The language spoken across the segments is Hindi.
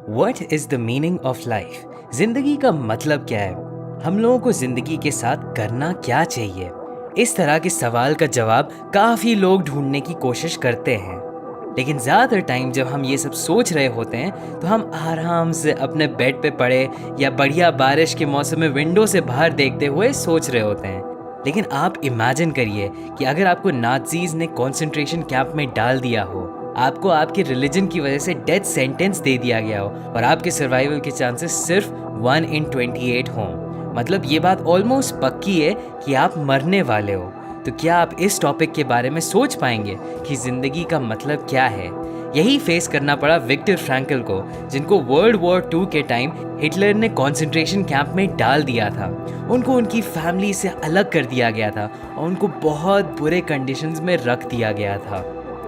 What is the meaning of life? जिंदगी का मतलब क्या है? हम लोगों को जिंदगी के साथ करना क्या चाहिए? इस तरह के सवाल का जवाब काफी लोग ढूंढने की कोशिश करते हैं, लेकिन ज़्यादातर टाइम जब हम ये सब सोच रहे होते हैं तो हम आराम से अपने बेड पे पड़े या बढ़िया बारिश के मौसम में विंडो से बाहर देखते हुए सोच रहे होते हैं। लेकिन आप इमेजिन करिए कि अगर आपको नाज़ीज़ ने कंसंट्रेशन कैंप में डाल दिया हो, आपको आपके रिलीजन की वजह से डेथ सेंटेंस दे दिया गया हो और आपके सर्वाइवल के चांसेस सिर्फ 1 in 28 हों, मतलब ये बात ऑलमोस्ट पक्की है कि आप मरने वाले हो, तो क्या आप इस टॉपिक के बारे में सोच पाएंगे कि ज़िंदगी का मतलब क्या है? यही फेस करना पड़ा विक्टर फ्रैंकल को, जिनको वर्ल्ड वॉर 2 के टाइम हिटलर ने कंसंट्रेशन कैंप में डाल दिया था। उनको उनकी फैमिली से अलग कर दिया गया था और उनको बहुत बुरे कंडीशंस में रख दिया गया था।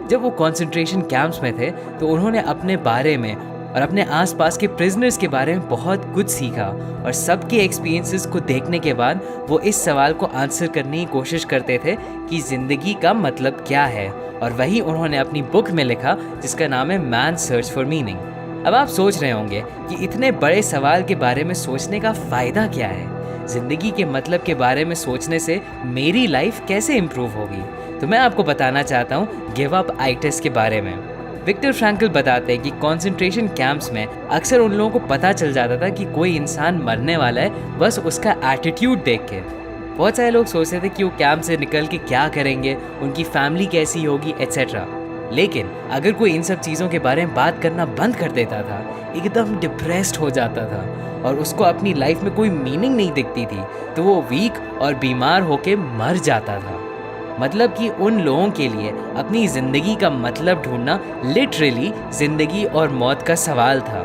जब वो कंसंट्रेशन कैंप्स में थे तो उन्होंने अपने बारे में और अपने आसपास के प्रिजनर्स के बारे में बहुत कुछ सीखा, और सबके एक्सपीरियंसेस को देखने के बाद वो इस सवाल को आंसर करने की कोशिश करते थे कि ज़िंदगी का मतलब क्या है, और वही उन्होंने अपनी बुक में लिखा जिसका नाम है मैन सर्च फॉर मीनिंग। अब आप सोच रहे होंगे कि इतने बड़े सवाल के बारे में सोचने का फ़ायदा क्या है? ज़िंदगी के मतलब के बारे में सोचने से मेरी लाइफ कैसे इम्प्रूव होगी? तो मैं आपको बताना चाहता हूँ गिव अप आइटिस के बारे में। विक्टर फ्रैंकल बताते हैं कि कंसंट्रेशन कैंप्स में अक्सर उन लोगों को पता चल जाता था कि कोई इंसान मरने वाला है बस उसका एटीट्यूड देख के। बहुत सारे लोग सोचते थे कि वो कैंप से निकल के क्या करेंगे, उनकी फैमिली कैसी होगी एट्सेट्रा। लेकिन अगर कोई इन सब चीज़ों के बारे में बात करना बंद कर देता था, एकदम डिप्रेस्ड हो जाता था और उसको अपनी लाइफ में कोई मीनिंग नहीं दिखती थी, तो वो वीक और बीमार होके मर जाता था। मतलब कि उन लोगों के लिए अपनी ज़िंदगी का मतलब ढूंढना लिटरली ज़िंदगी और मौत का सवाल था।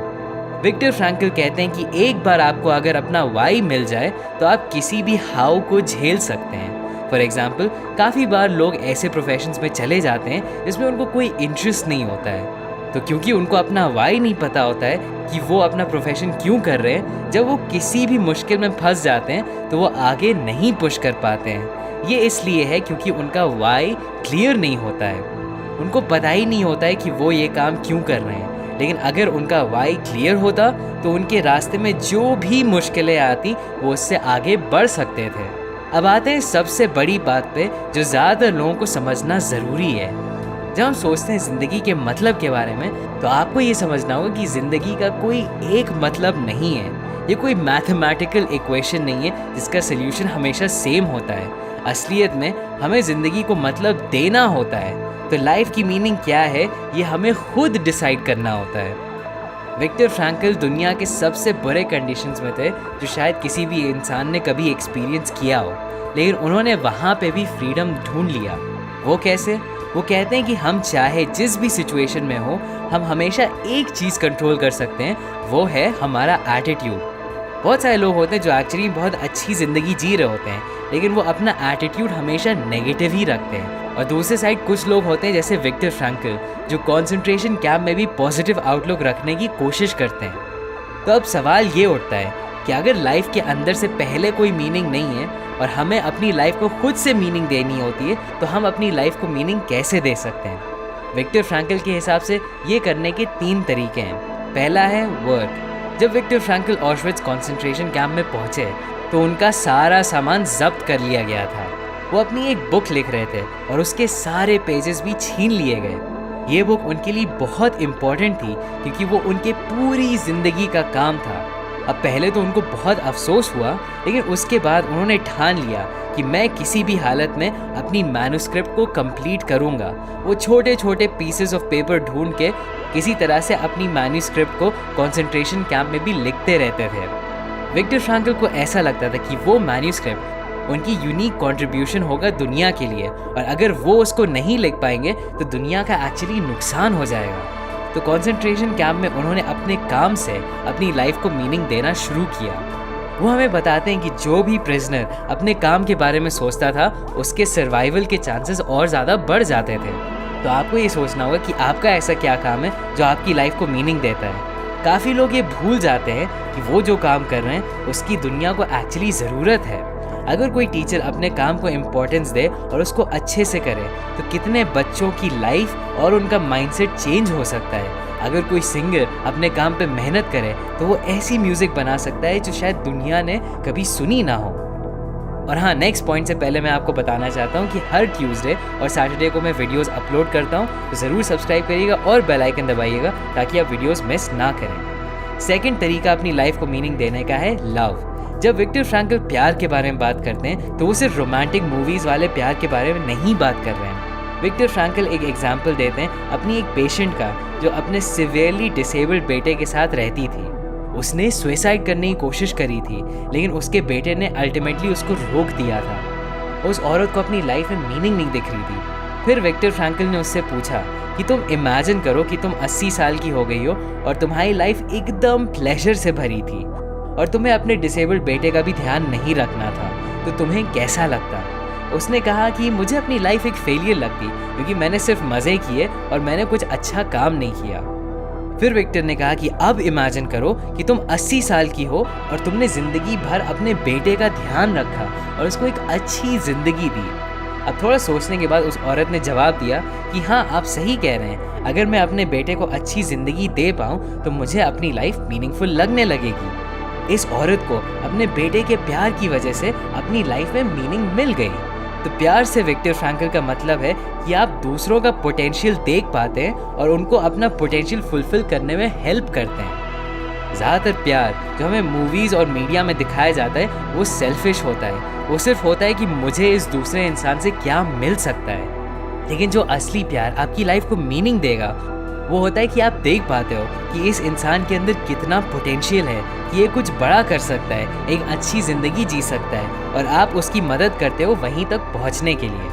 विक्टर फ्रैंकल कहते हैं कि एक बार आपको अगर अपना वाई मिल जाए तो आप किसी भी हाउ को झेल सकते हैं। फॉर एग्जाम्पल, काफ़ी बार लोग ऐसे प्रोफेशंस में चले जाते हैं जिसमें उनको कोई इंटरेस्ट नहीं होता है, तो क्योंकि उनको अपना वाई नहीं पता होता है कि वो अपना प्रोफेशन क्यों कर रहे हैं, जब वो किसी भी मुश्किल में फंस जाते हैं तो वो आगे नहीं पुश कर पाते हैं। ये इसलिए है क्योंकि उनका वाई क्लियर नहीं होता है, उनको पता ही नहीं होता है कि वो ये काम क्यों कर रहे हैं। लेकिन अगर उनका वाई क्लियर होता तो उनके रास्ते में जो भी मुश्किलें आती वो उससे आगे बढ़ सकते थे। अब आते हैं सबसे बड़ी बात पे जो ज़्यादातर लोगों को समझना ज़रूरी है। जब हम सोचते हैं ज़िंदगी के मतलब के बारे में, तो आपको ये समझना होगा कि ज़िंदगी का कोई एक मतलब नहीं है। ये कोई मैथमेटिकल इक्वेशन नहीं है जिसका सल्यूशन हमेशा सेम होता है। असलियत में हमें ज़िंदगी को मतलब देना होता है, तो लाइफ की मीनिंग क्या है ये हमें खुद डिसाइड करना होता है। विक्टर फ्रैंकल दुनिया के सबसे बुरे कंडीशंस में थे जो शायद किसी भी इंसान ने कभी एक्सपीरियंस किया हो, लेकिन उन्होंने वहाँ पे भी फ्रीडम ढूंढ लिया। वो कैसे? वो कहते हैं कि हम चाहे जिस भी सिचुएशन में हो, हम हमेशा एक चीज़ कंट्रोल कर सकते हैं, वो है हमारा एटीट्यूड। बहुत सारे लोग होते हैं जो एक्चुअली बहुत अच्छी ज़िंदगी जी रहे होते हैं, लेकिन वो अपना एटीट्यूड हमेशा नेगेटिव ही रखते हैं। और दूसरे साइड कुछ लोग होते हैं जैसे विक्टर फ्रैंकल, जो कंसंट्रेशन कैंप में भी पॉजिटिव आउटलुक रखने की कोशिश करते हैं। तो अब सवाल ये उठता है कि अगर लाइफ के अंदर से पहले कोई मीनिंग नहीं है और हमें अपनी लाइफ को खुद से मीनिंग देनी होती है, तो हम अपनी लाइफ को मीनिंग कैसे दे सकते हैं? विक्टर फ्रैंकल के हिसाब से ये करने के 3 तरीके हैं। पहला है वर्क। जब Viktor Frankl Auschwitz concentration camp में पहुंचे तो उनका सारा सामान जब्त कर लिया गया था। वो अपनी एक बुक लिख रहे थे और उसके सारे पेजेस भी छीन लिए गए। ये बुक उनके लिए बहुत इम्पोर्टेंट थी क्योंकि वो उनके पूरी ज़िंदगी का काम था। अब पहले तो उनको बहुत अफसोस हुआ, लेकिन उसके बाद उन्होंने ठान लिया कि मैं किसी भी हालत में अपनी मैन्युस्क्रिप्ट को कंप्लीट करूँगा। वो छोटे छोटे पीसेस ऑफ पेपर ढूंढ के किसी तरह से अपनी मैन्युस्क्रिप्ट को कंसंट्रेशन कैंप में भी लिखते रहते थे। विक्टर फ्रैंकल को ऐसा लगता था कि वो मैन्युस्क्रिप्ट उनकी यूनिक कंट्रीब्यूशन होगा दुनिया के लिए, और अगर वो उसको नहीं लिख पाएंगे तो दुनिया का एक्चुअली नुकसान हो जाएगा। तो कंसंट्रेशन कैंप में उन्होंने अपने काम से अपनी लाइफ को मीनिंग देना शुरू किया। वो हमें बताते हैं कि जो भी प्रिजनर अपने काम के बारे में सोचता था, उसके सर्वाइवल के चांसेस और ज़्यादा बढ़ जाते थे। तो आपको ये सोचना होगा कि आपका ऐसा क्या काम है जो आपकी लाइफ को मीनिंग देता है। काफ़ी लोग ये भूल जाते हैं कि वो जो काम कर रहे हैं उसकी दुनिया को एक्चुअली ज़रूरत है। अगर कोई टीचर अपने काम को इम्पोर्टेंस दे और उसको अच्छे से करे, तो कितने बच्चों की लाइफ और उनका माइंडसेट चेंज हो सकता है। अगर कोई सिंगर अपने काम पे मेहनत करे तो वो ऐसी म्यूज़िक बना सकता है जो शायद दुनिया ने कभी सुनी ना हो। और हाँ, नेक्स्ट पॉइंट से पहले मैं आपको बताना चाहता हूँ कि हर ट्यूसडे और सैटरडे को मैं वीडियोस अपलोड करता हूँ, तो ज़रूर सब्सक्राइब करिएगा और बेल आइकन दबाइएगा ताकि आप वीडियोस मिस ना करें। सेकंड तरीका अपनी लाइफ को मीनिंग देने का है लव। जब विक्टर फ्रैंकल प्यार के बारे में बात करते हैं तो वो सिर्फ रोमांटिक मूवीज़ वाले प्यार के बारे में नहीं बात कर रहे हैं। विक्टर फ्रैंकल एक एग्जाम्पल देते हैं अपनी एक पेशेंट का जो अपने सिवियरली डिसेबल्ड बेटे के साथ रहती थी। उसने सुसाइड करने की कोशिश करी थी, लेकिन उसके बेटे ने अल्टीमेटली उसको रोक दिया था। उस औरत को अपनी लाइफ में मीनिंग नहीं दिख रही थी। फिर विक्टर फ्रैंकल ने उससे पूछा कि तुम इमेजिन करो कि तुम 80 साल की हो गई हो और तुम्हारी लाइफ एकदम प्लेजर से भरी थी और तुम्हें अपने डिसेबल्ड बेटे का भी ध्यान नहीं रखना था, तो तुम्हें कैसा लगता? उसने कहा कि मुझे अपनी लाइफ एक फेलियर लगती क्योंकि मैंने सिर्फ मज़े किए और मैंने कुछ अच्छा काम नहीं किया। फिर विक्टर ने कहा कि अब इमेजिन करो कि तुम 80 साल की हो और तुमने ज़िंदगी भर अपने बेटे का ध्यान रखा और उसको एक अच्छी ज़िंदगी दी। अब थोड़ा सोचने के बाद उस औरत ने जवाब दिया कि हाँ, आप सही कह रहे हैं, अगर मैं अपने बेटे को अच्छी ज़िंदगी दे पाऊँ तो मुझे अपनी लाइफ मीनिंगफुल लगने लगेगी। इस औरत को अपने बेटे के प्यार की वजह से अपनी लाइफ में मीनिंग मिल गई। तो प्यार से विक्टर फ्रैंकल का मतलब है कि आप दूसरों का पोटेंशियल देख पाते हैं और उनको अपना पोटेंशियल फुलफिल करने में हेल्प करते हैं। ज़्यादातर प्यार जो हमें मूवीज़ और मीडिया में दिखाया जाता है वो सेल्फिश होता है। वो सिर्फ होता है कि मुझे इस दूसरे इंसान से क्या मिल सकता है। लेकिन जो असली प्यार आपकी लाइफ को मीनिंग देगा वो होता है कि आप देख पाते हो कि इस इंसान के अंदर कितना पोटेंशियल है कि ये कुछ बड़ा कर सकता है, एक अच्छी ज़िंदगी जी सकता है और आप उसकी मदद करते हो वहीं तक पहुंचने के लिए।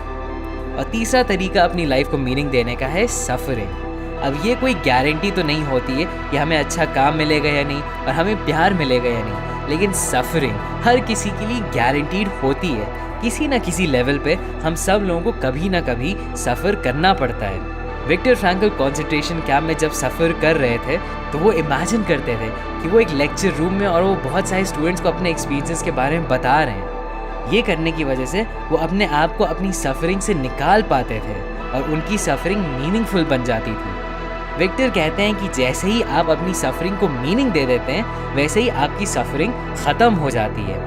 और तीसरा तरीका अपनी लाइफ को मीनिंग देने का है सफरिंग। अब ये कोई गारंटी तो नहीं होती है कि हमें अच्छा काम मिलेगा या नहीं और हमें प्यार मिलेगा या नहीं, लेकिन सफरिंग हर किसी के लिए गारंटीड होती है। किसी न किसी लेवल पे हम सब लोगों को कभी ना कभी सफ़र करना पड़ता है। विक्टर फ्रैंकल कंसंट्रेशन कैंप में जब सफ़र कर रहे थे तो वो इमेजिन करते थे कि वो एक लेक्चर रूम में और वो बहुत सारे स्टूडेंट्स को अपने एक्सपीरियंसेस के बारे में बता रहे हैं। ये करने की वजह से वो अपने आप को अपनी सफ़रिंग से निकाल पाते थे और उनकी सफ़रिंग मीनिंगफुल बन जाती थी। विक्टर कहते हैं कि जैसे ही आप अपनी सफ़रिंग को मीनिंग दे देते हैं वैसे ही आपकी सफ़रिंग ख़त्म हो जाती है।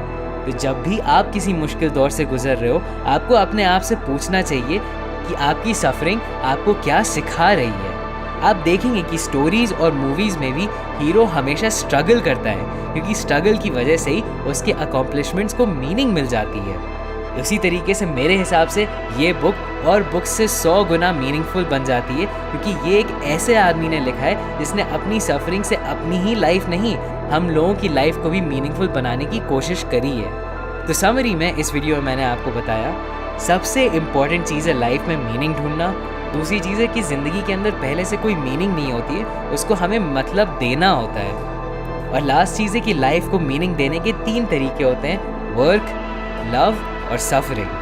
तो जब भी आप किसी मुश्किल दौर से गुजर रहे हो, आपको अपने आप से पूछना चाहिए कि आपकी सफरिंग आपको क्या सिखा रही है। आप देखेंगे कि स्टोरीज और मूवीज़ में भी हीरो हमेशा स्ट्रगल करता है क्योंकि स्ट्रगल की वजह से ही उसके अकॉम्प्लिशमेंट्स को मीनिंग मिल जाती है। उसी तरीके से मेरे हिसाब से ये बुक और बुक्स से 100 गुना मीनिंगफुल बन जाती है क्योंकि ये एक ऐसे आदमी ने लिखा है जिसने अपनी सफरिंग से अपनी ही लाइफ नहीं, हम लोगों की लाइफ को भी मीनिंगफुल बनाने की कोशिश करी है। तो समरी में इस वीडियो में मैंने आपको बताया सबसे इम्पॉर्टेंट चीज़ है लाइफ में मीनिंग ढूंढना। दूसरी चीज़ है कि ज़िंदगी के अंदर पहले से कोई मीनिंग नहीं होती है, उसको हमें मतलब देना होता है। और लास्ट चीज़ है कि लाइफ को मीनिंग देने के 3 तरीके होते हैं: वर्क, लव और सफरिंग।